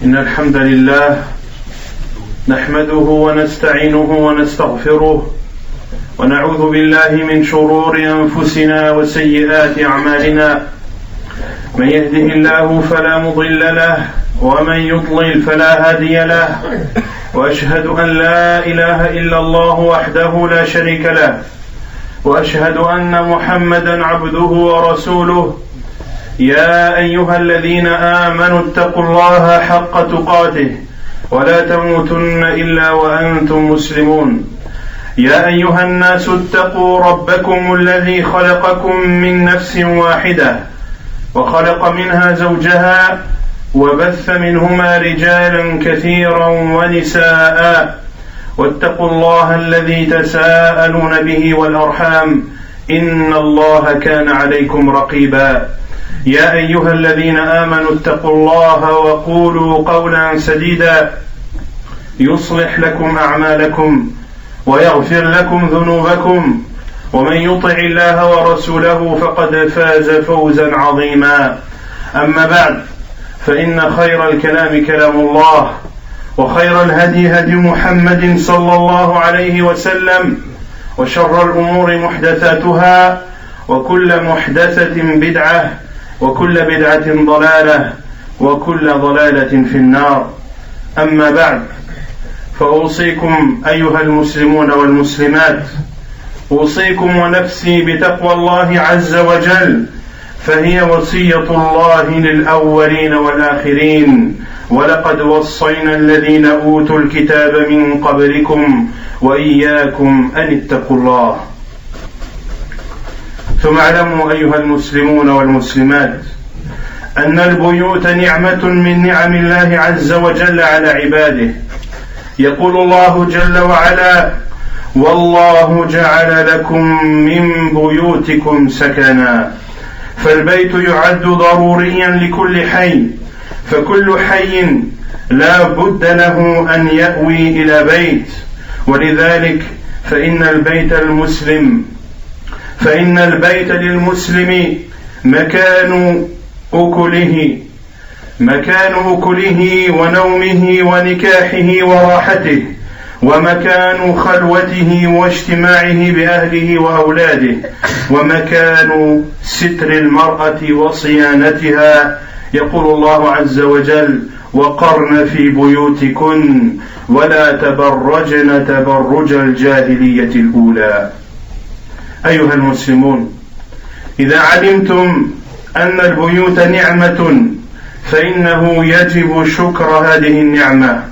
إن الحمد لله نحمده ونستعينه ونستغفره ونعوذ بالله من شرور أنفسنا وسيئات أعمالنا من يهده الله فلا مضل له ومن يضلل فلا هادي له وأشهد أن لا إله إلا الله وحده لا شريك له وأشهد أن محمدا عبده ورسوله يا أيها الذين آمنوا اتقوا الله حق تقاته ولا تموتن إلا وأنتم مسلمون يا أيها الناس اتقوا ربكم الذي خلقكم من نفس واحدة وخلق منها زوجها وبث منهما رجالا كثيرا ونساء واتقوا الله الذي تساءلون به والأرحام إن الله كان عليكم رقيبا يا أيها الذين آمنوا اتقوا الله وقولوا قولا سديدا يصلح لكم أعمالكم ويغفر لكم ذنوبكم ومن يطع الله ورسوله فقد فاز فوزا عظيما أما بعد فإن خير الكلام كلام الله وخير الهدي هدي محمد صلى الله عليه وسلم وشر الأمور محدثاتها وكل محدثة بدعة وكل بدعة ضلالة وكل ضلالة في النار أما بعد فأوصيكم أيها المسلمون والمسلمات أوصيكم ونفسي بتقوى الله عز وجل فهي وصية الله للأولين والآخرين ولقد وصينا الذين أوتوا الكتاب من قبلكم وإياكم أن اتقوا الله ثم اعلموا أيها المسلمون والمسلمات أن البيوت نعمة من نعم الله عز وجل على عباده يقول الله جل وعلا والله جعل لكم من بيوتكم سكنا فالبيت يعد ضروريا لكل حي فكل حي لا بد له أن يأوي إلى بيت ولذلك فإن البيت للمسلم مكان أكله ونومه ونكاحه وراحته ومكان خلوته واجتماعه بأهله وأولاده ومكان ستر المرأة وصيانتها يقول الله عز وجل وقرن في بيوتكن ولا تبرجن تبرج الجاهلية الأولى أيها المسلمون إذا علمتم أن البيوت نعمة فإنه يجب شكر هذه النعمة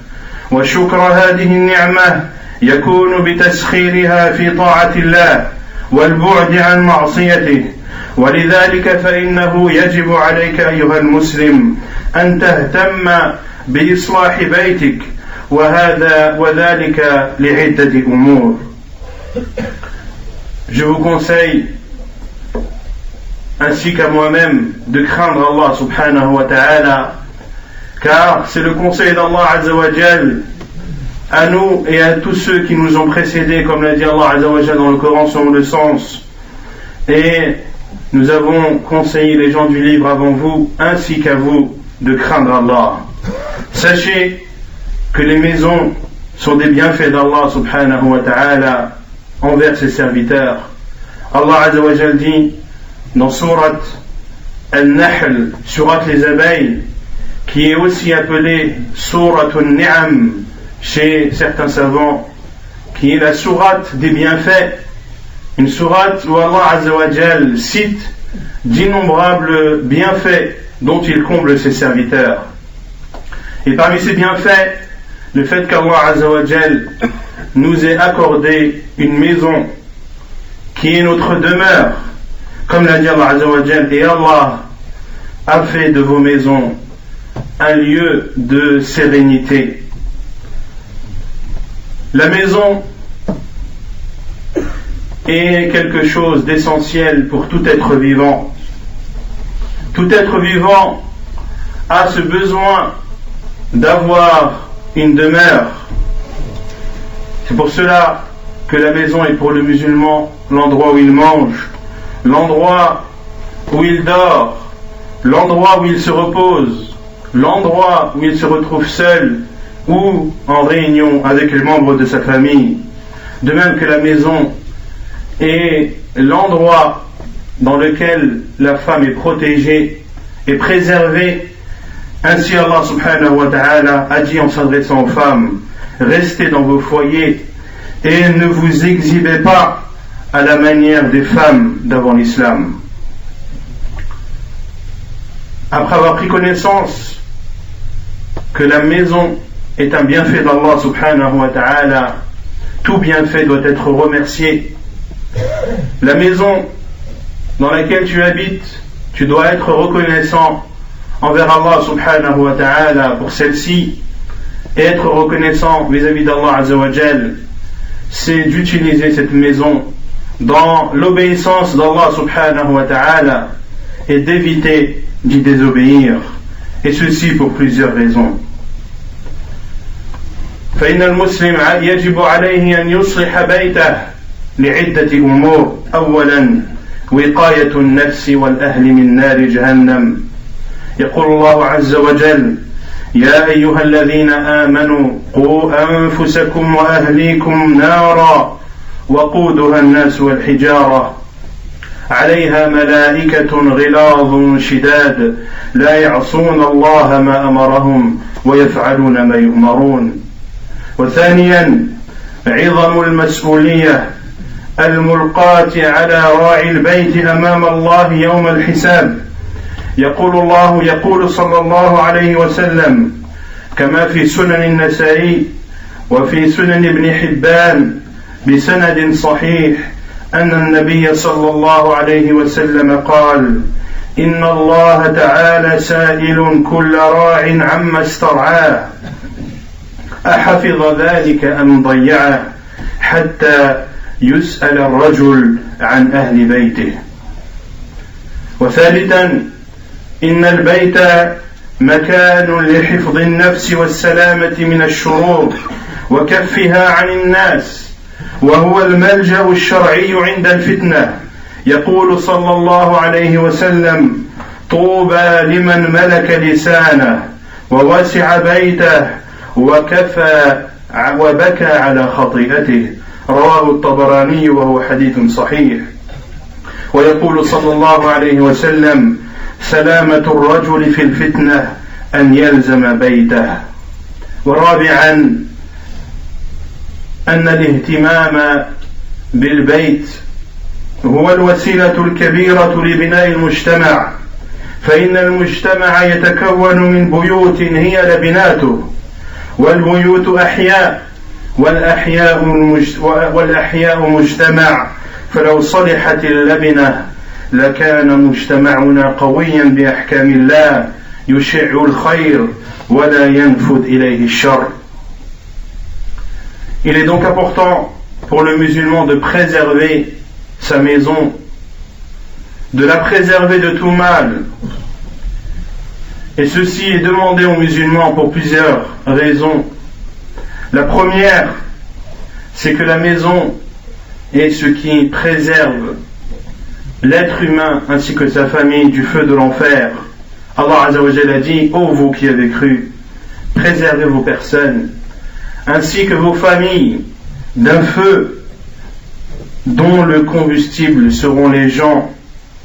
وشكر هذه النعمة يكون بتسخيرها في طاعة الله والبعد عن معصيته ولذلك فإنه يجب عليك أيها المسلم أن تهتم بإصلاح بيتك وذلك لعدة أمور. Je vous conseille ainsi qu'à moi-même de craindre Allah subhanahu wa ta'ala car c'est le conseil d'Allah azza wa jal à nous et à tous ceux qui nous ont précédés comme l'a dit Allah azza wa jal dans le Coran selon le sens et nous avons conseillé les gens du livre avant vous ainsi qu'à vous de craindre Allah. Sachez que les maisons sont des bienfaits d'Allah subhanahu wa ta'ala envers ses serviteurs. Allah azza wa jal dit dans Surat Al-Nahl, Surat les abeilles, qui est aussi appelée Surat Al-Ni'am chez certains savants, qui est la sourate des bienfaits, une sourate où Allah azza wa jal cite d'innombrables bienfaits dont il comble ses serviteurs. Et parmi ces bienfaits, le fait qu'Allah azza wa jal nous ait accordé une maison qui est notre demeure, comme l'a dit Allah azza wa jal, et Allah a fait de vos maisons un lieu de sérénité. La maison est quelque chose d'essentiel pour tout être vivant. Tout être vivant a ce besoin d'avoir une demeure. C'est pour cela que la maison est pour le musulman l'endroit où il mange, l'endroit où il dort, l'endroit où il se repose, l'endroit où il se retrouve seul ou en réunion avec les membres de sa famille, de même que la maison est l'endroit dans lequel la femme est protégée et préservée. Ainsi Allah subhanahu wa ta'ala a dit en s'adressant aux femmes: restez dans vos foyers et ne vous exhibez pas à la manière des femmes d'avant l'islam. Après avoir pris connaissance que la maison est un bienfait d'Allah subhanahu wa ta'ala, tout bienfait doit être remercié. La maison dans laquelle tu habites, tu dois être reconnaissant envers Allah subhanahu wa ta'ala pour celle-ci, et être reconnaissant vis-à-vis d'Allah azza wa jal, c'est d'utiliser cette maison dans l'obéissance d'Allah subhanahu wa ta'ala et d'éviter d'y désobéir, et ceci pour plusieurs raisons. فإن المسلم يجب عليه أن يصلح بيته لعدة أمور. أولا وقاية النفس والأهل من نار جهنم. يقول الله عز وجل: يا أيها الذين آمنوا قوا أنفسكم وأهليكم نارا وقودها الناس والحجارة عليها ملائكة غلاظ شداد لا يعصون الله ما أمرهم ويفعلون ما يؤمرون. وثانيا عظم المسؤولية الملقاة على راعي البيت أمام الله يوم الحساب. يقول صلى الله عليه وسلم كما في سنن النسائي وفي سنن ابن حبان بسند صحيح أن النبي صلى الله عليه وسلم قال: إن الله تعالى سائل كل راع عما استرعاه أحفظ ذلك أم ضيعه حتى يسأل الرجل عن أهل بيته. وثالثا إن البيت مكان لحفظ النفس والسلامة من الشرور وكفها عن الناس، وهو الملجأ الشرعي عند الفتنة. يقول صلى الله عليه وسلم: طوبى لمن ملك لسانه ووسع بيته وكفى وبكى على خطيئته. رواه الطبراني وهو حديث صحيح. ويقول صلى الله عليه وسلم: سلامة الرجل في الفتنة أن يلزم بيته. ورابعا أن الاهتمام بالبيت هو الوسيلة الكبيرة لبناء المجتمع، فإن المجتمع يتكون من بيوت هي لبناته، والبيوت أحياء، والأحياء مجتمع، فلو صلحت اللبنة لكان مجتمعنا قويا بأحكام الله يشع الخير ولا ينفذ إليه الشر. Il est donc important pour le musulman de préserver sa maison, de la préserver de tout mal. Et ceci est demandé aux musulmans pour plusieurs raisons. La première, c'est que la maison est ce qui préserve l'être humain ainsi que sa famille du feu de l'enfer. Allah Azza wa Jalla a dit: ô vous qui avez cru, préservez vos personnes ainsi que vos familles d'un feu dont le combustible seront les gens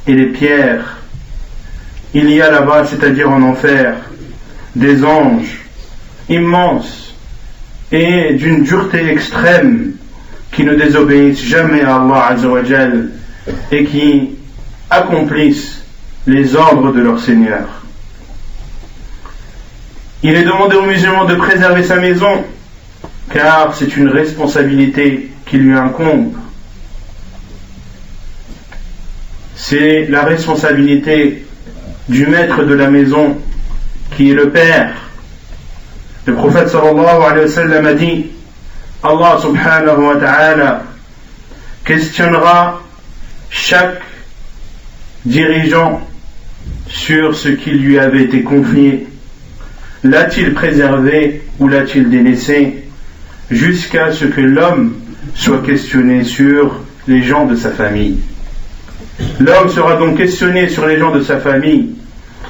et les pierres. Il y a là-bas, c'est-à-dire en enfer, des anges immenses et d'une dureté extrême qui ne désobéissent jamais à Allah Azza wa Jal et qui accomplissent les ordres de leur Seigneur. Il est demandé aux musulmans de préserver sa maison, car c'est une responsabilité qui lui incombe. C'est la responsabilité du maître de la maison, qui est le père. Le prophète sallallahu alayhi wa sallam a dit: Allah subhanahu wa ta'ala questionnera chaque dirigeant sur ce qui lui avait été confié. L'a-t-il préservé ou l'a-t-il délaissé, jusqu'à ce que l'homme soit questionné sur les gens de sa famille. L'homme sera donc questionné sur les gens de sa famille.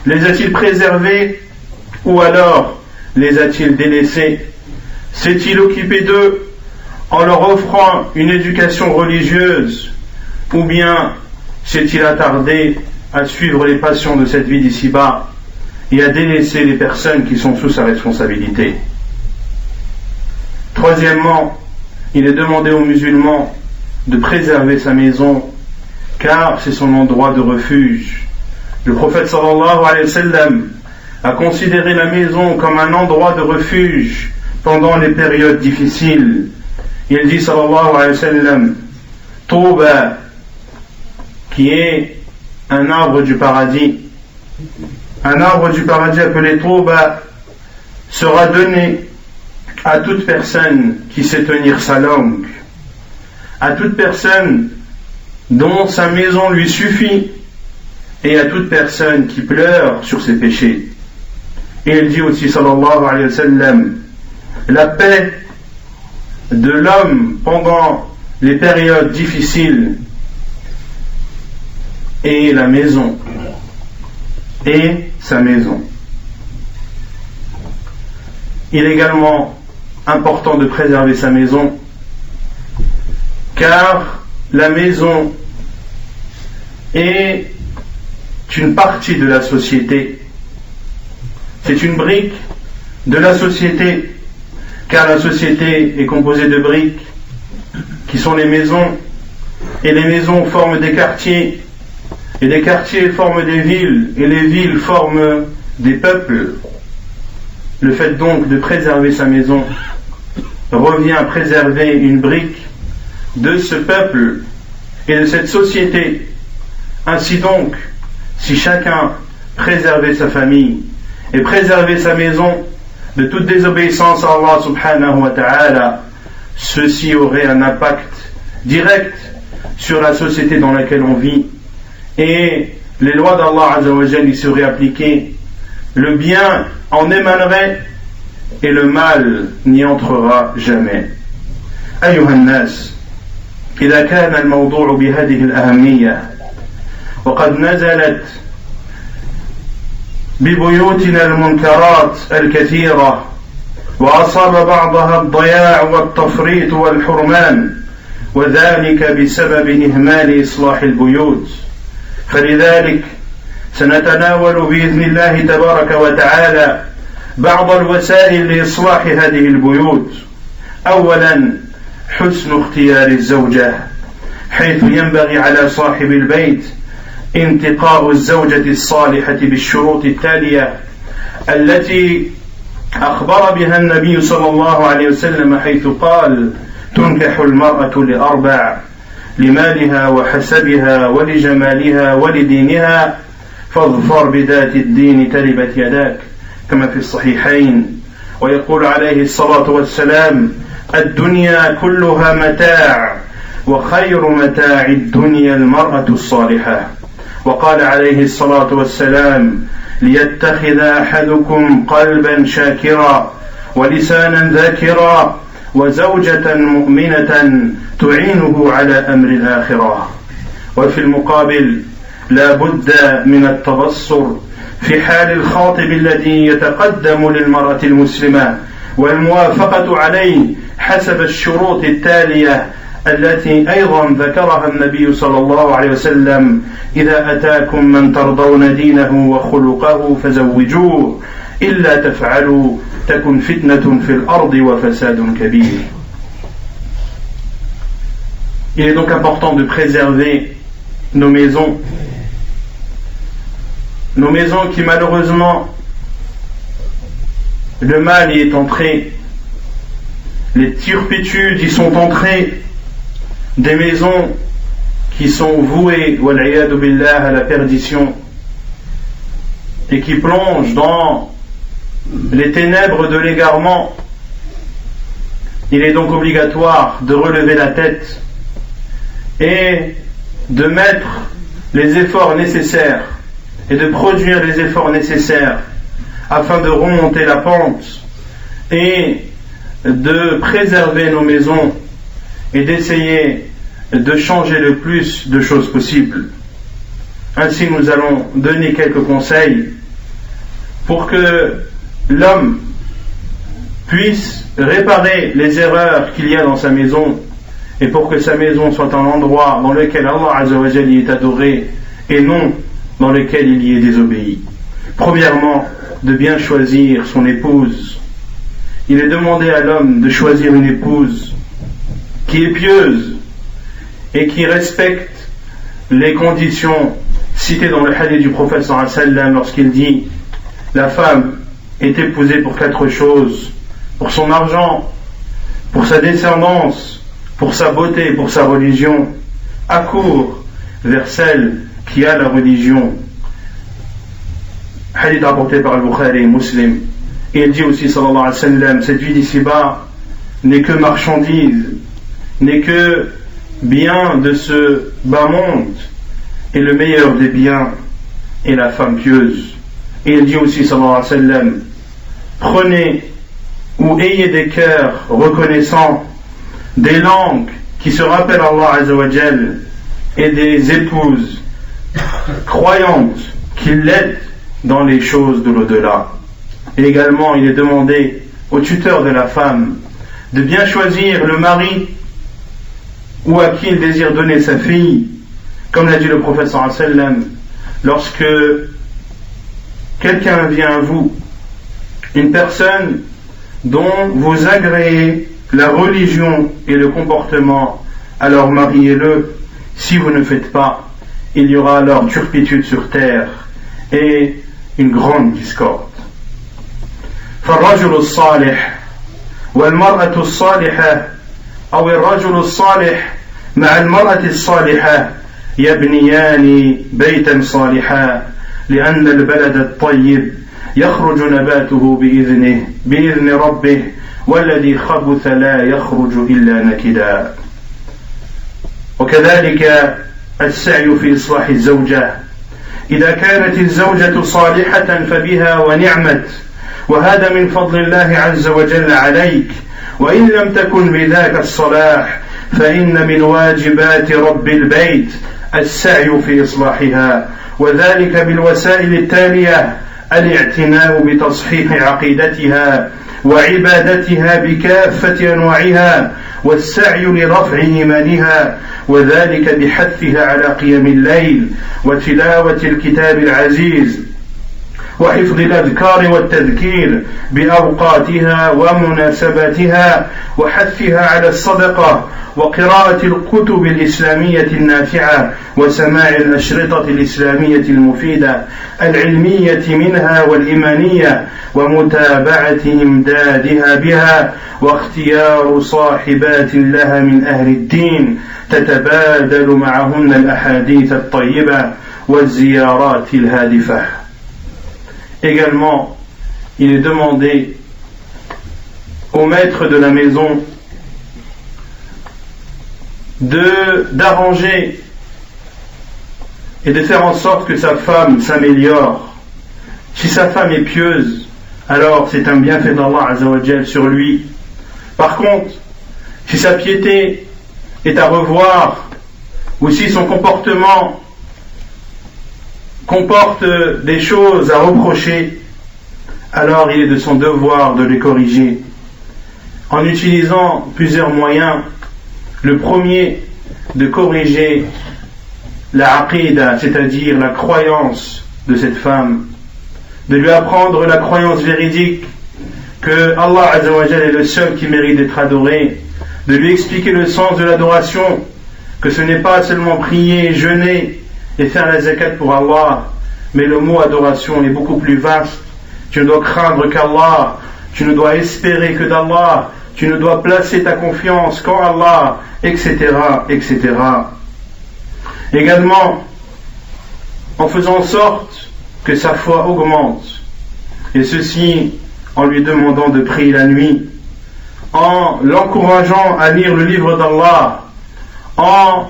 Les a-t-il préservés ou alors les a-t-il délaissés? S'est-il occupé d'eux en leur offrant une éducation religieuse, ou bien s'est-il attardé à suivre les passions de cette vie d'ici-bas et à délaisser les personnes qui sont sous sa responsabilité? Troisièmement, il est demandé aux musulmans de préserver sa maison, car c'est son endroit de refuge. Le prophète sallallahu alayhi wa sallam a considéré la maison comme un endroit de refuge pendant les périodes difficiles. Il dit sallallahu alayhi wa sallam, Touba, qui est un arbre du paradis. Un arbre du paradis appelé Touba sera donné à toute personne qui sait tenir sa langue, à toute personne dont sa maison lui suffit, et à toute personne qui pleure sur ses péchés. Et il dit aussi sallallahu alayhi wa sallam, la paix de l'homme pendant les périodes difficiles est la maison, et sa maison. Il est également important de préserver sa maison, car la maison est une partie de la société. C'est une brique de la société, car la société est composée de briques qui sont les maisons, et les maisons forment des quartiers, et les quartiers forment des villes, et les villes forment des peuples. Le fait donc de préserver sa maison revient à préserver une brique de ce peuple et de cette société. Ainsi donc, si chacun préservait sa famille et préservait sa maison de toute désobéissance à Allah subhanahu wa ta'ala, ceci aurait un impact direct sur la société dans laquelle on vit, et les lois d'Allah azza wa jalla y seraient appliquées, le bien en émanerait et le mal n'y entrera jamais. أيها الناس، إذا كان الموضوع بهذه الأهمية وقد نزلت ببيوتنا المنكرات الكثيرة وأصاب بعضها الضياع والتفريط والحرمان، وذلك بسبب إهمال إصلاح البيوت، فلذلك سنتناول بإذن الله تبارك وتعالى بعض الوسائل لإصلاح هذه البيوت. أولا، حسن اختيار الزوجة، حيث ينبغي على صاحب البيت انتقاء الزوجة الصالحة بالشروط التالية التي أخبر بها النبي صلى الله عليه وسلم، حيث قال: تنكح المرأة لأربع: لمالها وحسبها ولجمالها ولدينها، فاظفر بذات الدين تربت يداك، كما في الصحيحين. ويقول عليه الصلاة والسلام: الدنيا كلها متاع، وخير متاع الدنيا المرأة الصالحة. وقال عليه الصلاة والسلام: ليتخذ أحدكم قلبا شاكرا ولسانا ذاكرا وزوجة مؤمنة تعينه على أمر الآخرة. وفي المقابل لا بد من التبصر في حال الخاطب الذي يتقدم للمرأة المسلمة والموافقة عليه حسب الشروط التالية التي أيضا ذكرها النبي صلى الله عليه وسلم: إذا أتاكم من ترضون دينه وخلقه فزوجوه، إلا تفعلوا تكن فتنة في الأرض وفساد كبير. Il est donc important de préserver nos maisons qui malheureusement le mal y est entré, les turpitudes y sont entrées, des maisons qui sont vouées wal'iyadu billah à la perdition et qui plongent dans les ténèbres de l'égarement. Il est donc obligatoire de relever la tête et de mettre les efforts nécessaires et de produire les efforts nécessaires afin de remonter la pente et de préserver nos maisons et d'essayer de changer le plus de choses possibles. Ainsi, nous allons donner quelques conseils pour que l'homme puisse réparer les erreurs qu'il y a dans sa maison, et pour que sa maison soit un endroit dans lequel Allah Azza wa Jalla y est adoré et non dans lequel il y est désobéi. Premièrement, de bien choisir son épouse. Il est demandé à l'homme de choisir une épouse qui est pieuse et qui respecte les conditions citées dans le hadith du prophète sallallahu alayhi wa sallam lorsqu'il dit: la femme est épousée pour 4 choses, pour son argent, pour sa descendance, pour sa beauté, pour sa religion. Accourt vers celle qui a la religion. Hadith rapporté par Al-Bukhari et Muslim. Et il dit aussi sallallahu alayhi wa sallam: cette vie d'ici-bas n'est que marchandise, n'est que bien de ce bas monde, et le meilleur des biens est la femme pieuse. Et il dit aussi sallallahu alayhi wa sallam: prenez ou ayez des cœurs reconnaissants, des langues qui se rappellent Allah Azza wa Jal, et des épouses croyantes qui l'aident dans les choses de l'au-delà. Et également, il est demandé au tuteur de la femme de bien choisir le mari ou à qui il désire donner sa fille, comme l'a dit le prophète sallallahu alayhi wa sallam: lorsque quelqu'un vient à vous, une personne dont vous agréez la religion et le comportement, alors mariez-le. Si vous ne faites pas, il y aura alors turpitude sur terre et une grande discorde. فالرجل الصالح والمرأة الصالحة أو الرجل الصالح مع المرأة الصالحة يبنيان بيتا صالحا لأن البلد الطيب يخرج نباته بإذن ربه والذي خبث لا يخرج إلا نكدا. وكذلك السعي في إصلاح الزوجة، إذا كانت الزوجة صالحة فبها ونعمت، وهذا من فضل الله عز وجل عليك، وإن لم تكن بذاك الصلاح فإن من واجبات رب البيت السعي في إصلاحها، وذلك بالوسائل التالية: الاعتناء بتصحيح عقيدتها وعبادتها بكافة أنواعها، والسعي لرفع إيمانها، وذلك بحثها على قيام الليل وتلاوة الكتاب العزيز وحفظ الأذكار والتذكير بأوقاتها ومناسباتها، وحثها على الصدقة وقراءة الكتب الإسلامية النافعة وسماع الأشرطة الإسلامية المفيدة العلمية منها والإيمانية، ومتابعة إمدادها بها، واختيار صاحبات لها من أهل الدين تتبادل معهن الأحاديث الطيبة والزيارات الهادفة. Également, il est demandé au maître de la maison d'arranger et de faire en sorte que sa femme s'améliore. Si sa femme est pieuse, alors c'est un bienfait d'Allah Azza wa Jal sur lui. Par contre, si sa piété est à revoir, ou si son comportement comporte des choses à reprocher, alors il est de son devoir de les corriger en utilisant plusieurs moyens. Le premier, de corriger la aqida, c'est-à-dire la croyance de cette femme, de lui apprendre la croyance véridique que Allah Azza wa Jalla est le seul qui mérite d'être adoré, de lui expliquer le sens de l'adoration, que ce n'est pas seulement prier, jeûner et faire la zakat pour Allah, mais le mot adoration est beaucoup plus vaste. Tu ne dois craindre qu'Allah, tu ne dois espérer que d'Allah, tu ne dois placer ta confiance qu'en Allah, etc., etc. Également, en faisant en sorte que sa foi augmente, et ceci en lui demandant de prier la nuit, en l'encourageant à lire le livre d'Allah, en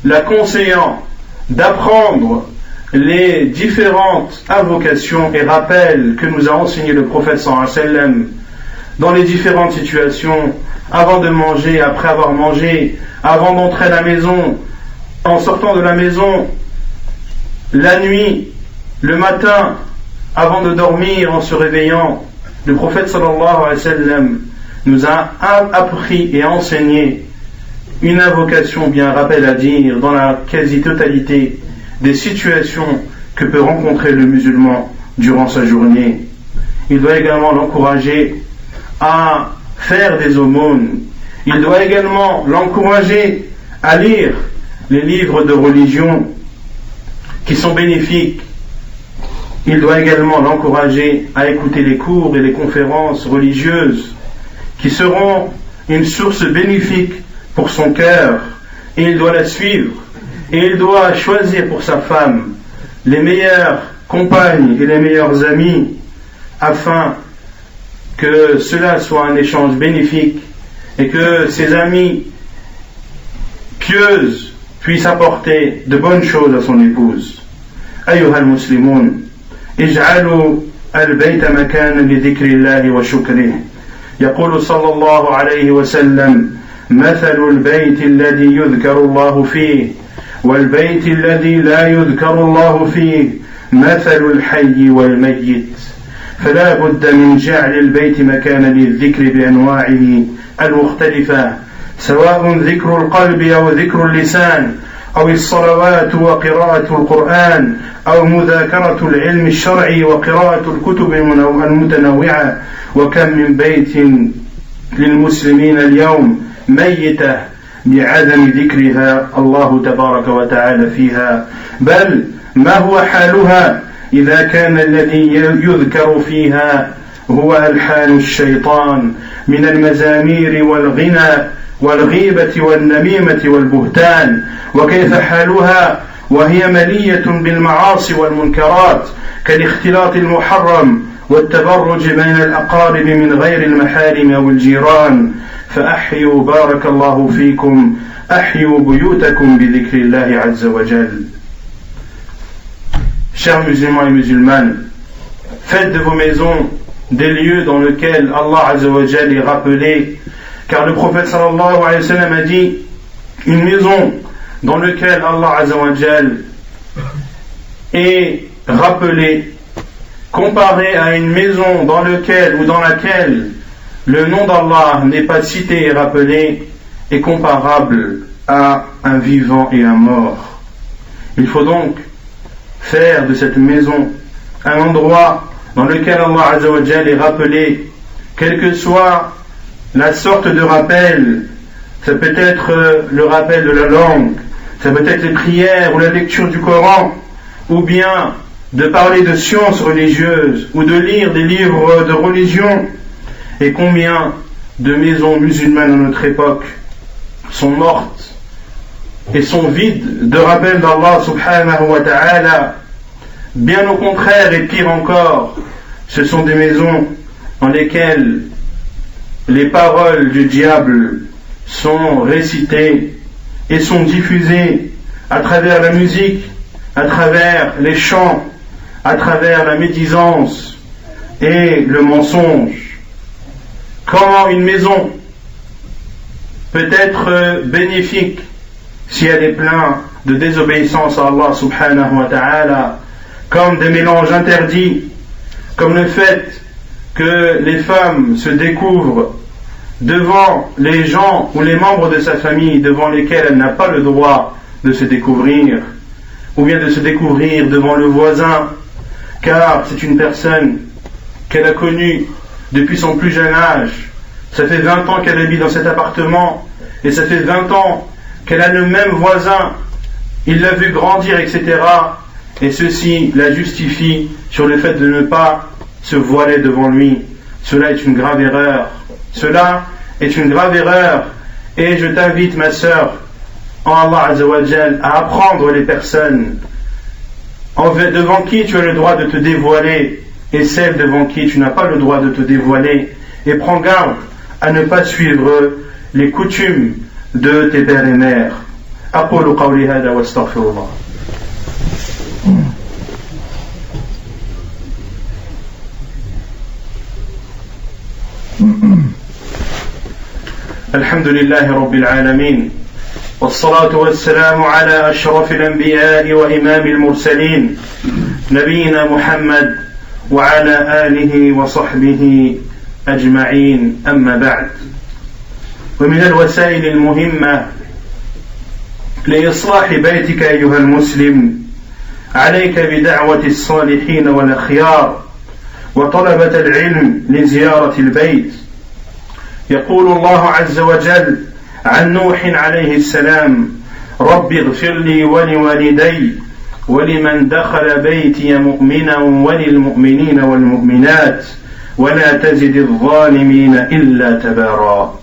la conseillant d'apprendre les différentes invocations et rappels que nous a enseigné le prophète sallallahu alayhi wa sallam dans les différentes situations, avant de manger, après avoir mangé, avant d'entrer à la maison, en sortant de la maison, la nuit, le matin, avant de dormir, en se réveillant, le prophète sallallahu alayhi wa sallam nous a appris et enseigné une invocation, bien un rappel à dire, dans la quasi-totalité des situations que peut rencontrer le musulman durant sa journée. Il doit également l'encourager à faire des aumônes. Il doit également l'encourager à lire les livres de religion qui sont bénéfiques. Il doit également l'encourager à écouter les cours et les conférences religieuses qui seront une source bénéfique pour son cœur, et il doit la suivre, et il doit choisir pour sa femme les meilleures compagnes et les meilleurs amis afin que cela soit un échange bénéfique et que ses amis pieuses puissent apporter de bonnes choses à son épouse. أيها المسلمون اجعلوا البيت مكانا لذكر الله وشكره. يقول صلى الله عليه وسلم: مثل البيت الذي يذكر الله فيه والبيت الذي لا يذكر الله فيه مثل الحي والميت. فلا بد من جعل البيت مكانا للذكر بأنواعه المختلفة، سواء ذكر القلب أو ذكر اللسان أو الصلوات وقراءة القرآن أو مذاكرة العلم الشرعي وقراءة الكتب المتنوعة. وكم من بيت للمسلمين اليوم ميتة بعدم ذكرها الله تبارك وتعالى فيها، بل ما هو حالها إذا كان الذي يذكر فيها هو ألحان الشيطان من المزامير والغنى والغيبة والنميمة والبهتان. وكيف حالها وهي ملية بالمعاصي والمنكرات كالاختلاط المحرم والتبرج بين الأقارب من غير المحارم أو الجيران. فأحيوا بارك الله فيكم أحيوا بيوتكم بذكر الله عز وجل. Chers musulmans et musulmanes, faites de vos maisons des lieux dans lesquels Allah Azza wa Jal est rappelé, car le prophète sallallahu alayhi wa sallam a dit: une maison dans laquelle Allah Azza wa Jal est rappelé, comparé à une maison dans laquelle le nom d'Allah n'est pas cité et rappelé, est comparable à un vivant et un mort. Il faut donc faire de cette maison un endroit dans lequel Allah Azza wa Jal est rappelé, quelle que soit la sorte de rappel. Ça peut être le rappel de la langue, ça peut être les prières ou la lecture du Coran, ou bien de parler de sciences religieuses ou de lire des livres de religion. Et combien de maisons musulmanes à notre époque sont mortes et sont vides de rappel d'Allah subhanahu wa ta'ala. Bien au contraire, et pire encore, ce sont des maisons dans lesquelles les paroles du diable sont récitées et sont diffusées à travers la musique, à travers les chants, à travers la médisance et le mensonge. Comment une maison peut être bénéfique si elle est pleine de désobéissance à Allah subhanahu wa ta'ala, comme des mélanges interdits, comme le fait que les femmes se découvrent devant les gens ou les membres de sa famille devant lesquels elle n'a pas le droit de se découvrir, ou bien de se découvrir devant le voisin, car c'est une personne qu'elle a connue depuis son plus jeune âge. Ça fait 20 ans qu'elle habite dans cet appartement, et ça fait 20 ans qu'elle a le même voisin, il l'a vu grandir, etc. Et ceci la justifie sur le fait de ne pas se voiler devant lui. Cela est une grave erreur. Cela est une grave erreur. Et je t'invite, ma sœur, en Allah Azza wa Jal, à apprendre les personnes devant qui tu as le droit de te dévoiler et celles devant qui tu n'as pas le droit de te dévoiler. Et prends garde à ne pas suivre les coutumes de tes pères et mères. أقول قولي هذا واستغفر الله. الحمد لله رب العالمين والصلاة والسلام على أشرف الأنبياء وإمام المرسلين نبينا محمد وعلى آله وصحبه أجمعين أما بعد. ومن الوسائل المهمة لإصلاح بيتك أيها المسلم عليك بدعوة الصالحين والأخيار وطلبة العلم لزيارة البيت. يقول الله عز وجل عن نوح عليه السلام: رب اغفر لي ولوالدي ولمن دخل بيتي مؤمنا وللمؤمنين والمؤمنات ولا تزد الظالمين إلا تبارا.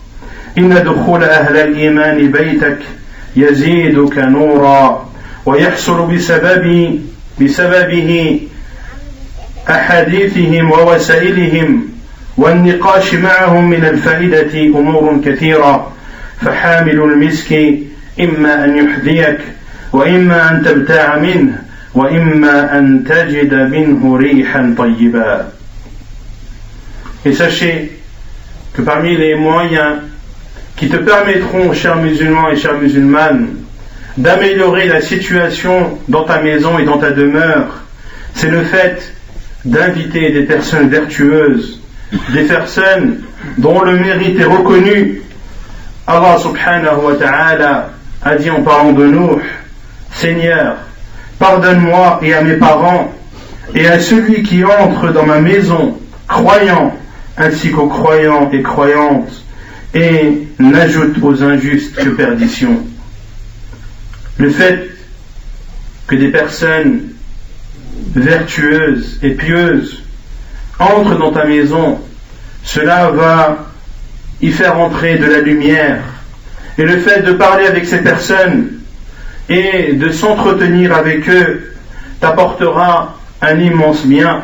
إن دخول أهل الإيمان بيتك يزيدك نورا ويحصل بسببه أحاديثهم ووسائلهم والنقاش معهم من الفائدة أمور كثيرة، فحامل المسك إما أن يحذيك وإما أن تبتاع منه وإما أن تجد منه ريحا طيبا. Et sachez que parmi les moyens qui te permettront, chers musulmans et chères musulmanes, d'améliorer la situation dans ta maison et dans ta demeure, c'est le fait d'inviter des personnes vertueuses, des personnes dont le mérite est reconnu. Allah subhanahu wa ta'ala a dit en parlant de Nuh: Seigneur, pardonne-moi et à mes parents et à celui qui entre dans ma maison, croyant, ainsi qu'aux croyants et croyantes, et n'ajoute aux injustes que perdition. Le fait que des personnes vertueuses et pieuses entrent dans ta maison, cela va y faire entrer de la lumière. Et le fait de parler avec ces personnes et de s'entretenir avec eux t'apportera un immense bien.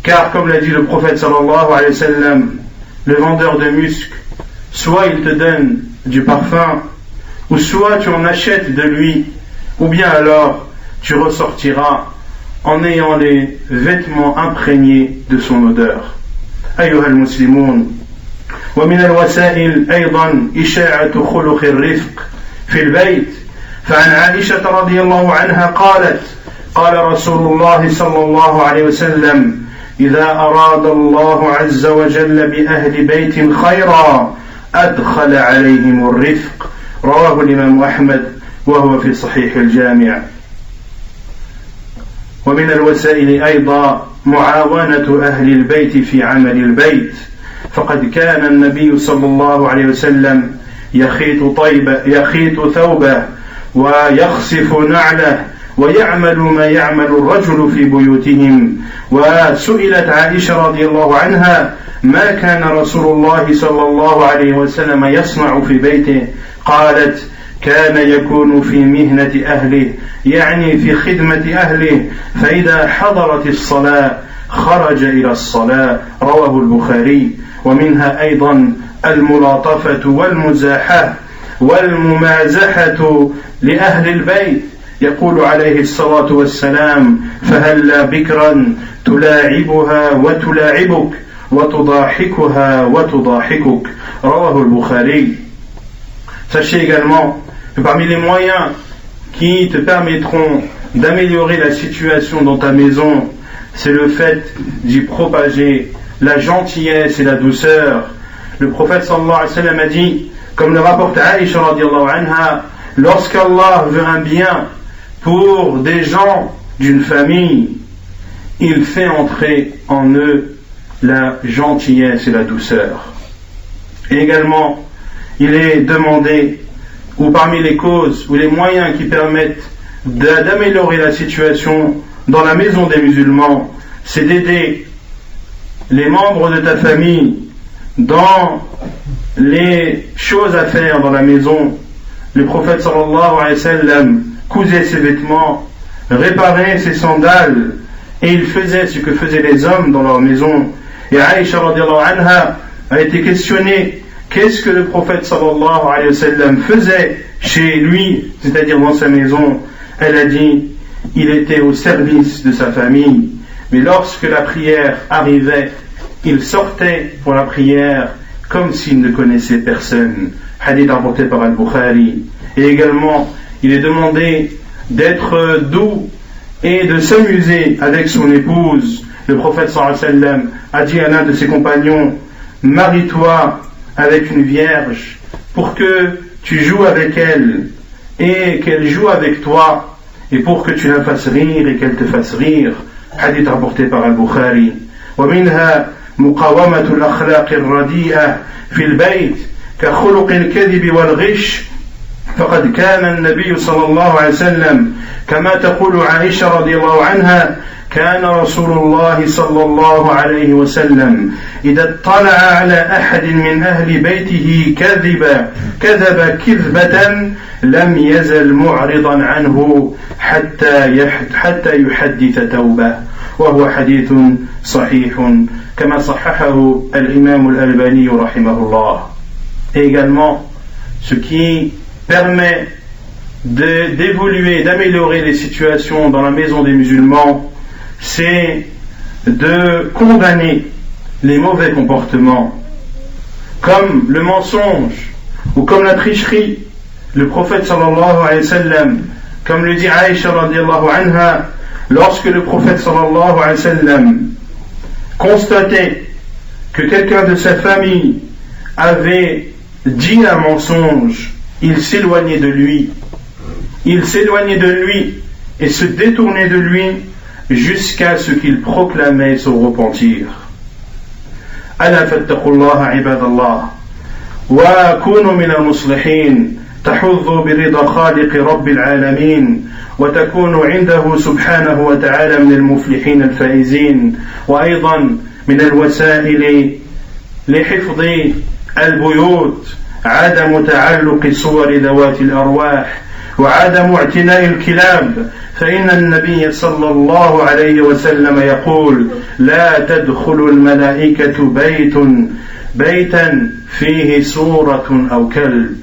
Car comme l'a dit le prophète sallallahu alayhi wa sallam, le vendeur de musc, soit il te donne du parfum, ou soit tu en achètes de lui, ou bien alors tu ressortiras en ayant les vêtements imprégnés de son odeur. أيها المسلمون، ومن الوسائل أيضا إشاعة خلق الرفق في البيت، فعن عائشة رضي الله عنها قالت: قال رسول الله صلى الله عليه وسلم: إذا أراد الله عز وجل بأهل بيت خيرا أدخل عليهم الرفق. رواه الإمام أحمد وهو في صحيح الجامع. ومن الوسائل أيضا معاونة أهل البيت في عمل البيت، فقد كان النبي صلى الله عليه وسلم يخيط ثوبه ويخصف نعله ويعمل ما يعمل الرجل في بيوتهم. وسئلت عائشة رضي الله عنها: ما كان رسول الله صلى الله عليه وسلم يصنع في بيته؟ قالت: كان يكون في مهنة أهله، يعني في خدمة أهله، فإذا حضرت الصلاة خرج إلى الصلاة. رواه البخاري. ومنها أيضا الملاطفة والمزاحة والممازحة لأهل البيت. يقول عليه الصلاة والسلام: فهلا بكرا تلاعبها وتلاعبك وتضاحكها وتضاحكك. رواه البخاري. Sachez également que parmi les moyens qui te permettront d'améliorer la situation dans ta maison, c'est le fait d'y propager la gentillesse et la douceur. Le prophète sallallahu alayhi wa sallam a dit, comme le rapporte Aïcha radiallahu anha, lorsqu'Allah veut un bien pour des gens d'une famille, il fait entrer en eux la gentillesse et la douceur. Et également, il est demandé, ou parmi les causes ou les moyens qui permettent d'améliorer la situation dans la maison des musulmans, c'est d'aider les membres de ta famille dans les choses à faire dans la maison. Le prophète sallallahu alayhi wa sallam cousait ses vêtements, réparait ses sandales, et il faisait ce que faisaient les hommes dans leur maison. Et Aïcha radiallahu anha a été questionnée: qu'est-ce que le prophète sallallahu alayhi wa sallam faisait chez lui, c'est-à-dire dans sa maison? Elle a dit: il était au service de sa famille, mais lorsque la prière arrivait, il sortait pour la prière comme s'il ne connaissait personne. Hadith rapporté par Al-Bukhari. Et également, il est demandé d'être doux et de s'amuser avec son épouse, le prophète sallallahu alayhi wa sallam a dit à l'un de ses compagnons: marie-toi avec une vierge pour que tu joues avec elle et qu'elle joue avec toi, et pour que tu la fasses rire et qu'elle te fasse rire. Hadith rapporté par Al-Bukhari. ومنها مقاومة الأخلاق الرديئة في البيت كخلق الكذب والغش، فقد كان النبي صلى الله عليه وسلم كما تقول عائشة رضي الله عنها: كان رسول الله صلى الله عليه وسلم إذا اطلع على أحد من أهل بيته كذب كذبة لم يزل معرضا عنه حتى يحدث توبة، وهو حديث صحيح كما صححه الإمام الألباني رحمه الله. Et également, ce qui permet d'évoluer, d'améliorer les situations dans la maison des musulmans, c'est de condamner les mauvais comportements, comme le mensonge ou comme la tricherie. Le prophète sallallahu alayhi wa sallam, comme le dit Aïcha radiallahu anha, lorsque le prophète sallallahu alayhi wa sallam constatait que quelqu'un de sa famille avait dit un mensonge, il s'éloignait de lui et se détournait de lui jusqu'à ce qu'il proclamait son repentir. ألا فاتقوا الله عباد الله وكونوا من المصلحين تحظوا برضا خالق رب العالمين وتكونوا عنده سبحانه وتعالى من المفلحين الفائزين. وأيضا من الوسائل لحفظ البيوت عدم تعلق صور ذوات الأرواح وعدم اعتناء الكلاب، فإن النبي صلى الله عليه وسلم يقول: لا تدخل الملائكة بيتا فيه صورة أو كلب.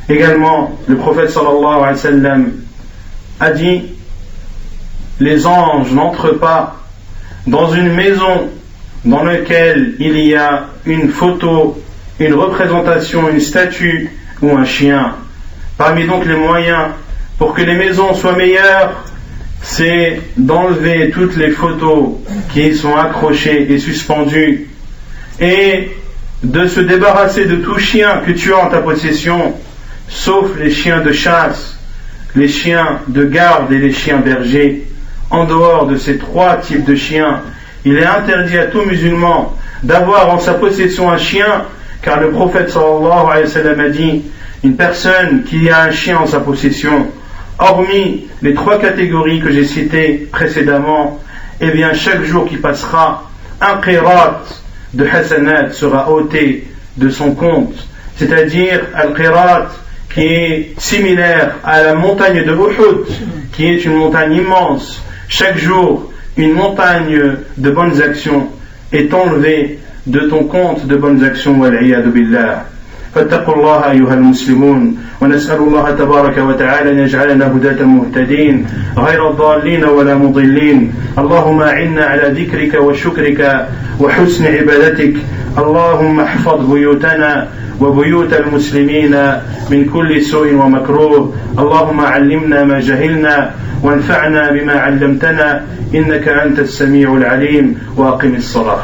Également, le prophète sallallahu alayhi wa sallam a dit: les anges n'entrent pas dans une maison dans laquelle il y a une photo, une représentation, une statue ou un chien. Parmi donc les moyens pour que les maisons soient meilleures, c'est d'enlever toutes les photos qui y sont accrochées et suspendues et de se débarrasser de tout chien que tu as en ta possession, sauf les chiens de chasse, les chiens de garde et les chiens bergers. En dehors de ces trois types de chiens, il est interdit à tout musulman d'avoir en sa possession un chien, car le prophète sallallahu alayhi wa sallam a dit: une personne qui a un chien en sa possession, hormis les trois catégories que j'ai citées précédemment, eh bien chaque jour qui passera, un qirat de hasanat sera ôté de son compte, c'est-à-dire al-qirat qui est similaire à la montagne de Uhud, qui est une montagne immense. Chaque jour, une montagne de bonnes actions est enlevée de ton compte de bonnes actions, wal-iyadu billah. فاتقوا الله أيها المسلمون ونسأل الله تبارك وتعالى أن يجعلنا هداة مهتدين غير ضالين ولا مضلين. اللهم أعنا على ذكرك وشكرك وحسن عبادتك. اللهم احفظ بيوتنا وبيوت المسلمين من كل سوء ومكروه. اللهم علمنا ما جهلنا وانفعنا بما علمتنا إنك أنت السميع العليم. وأقم الصلاة.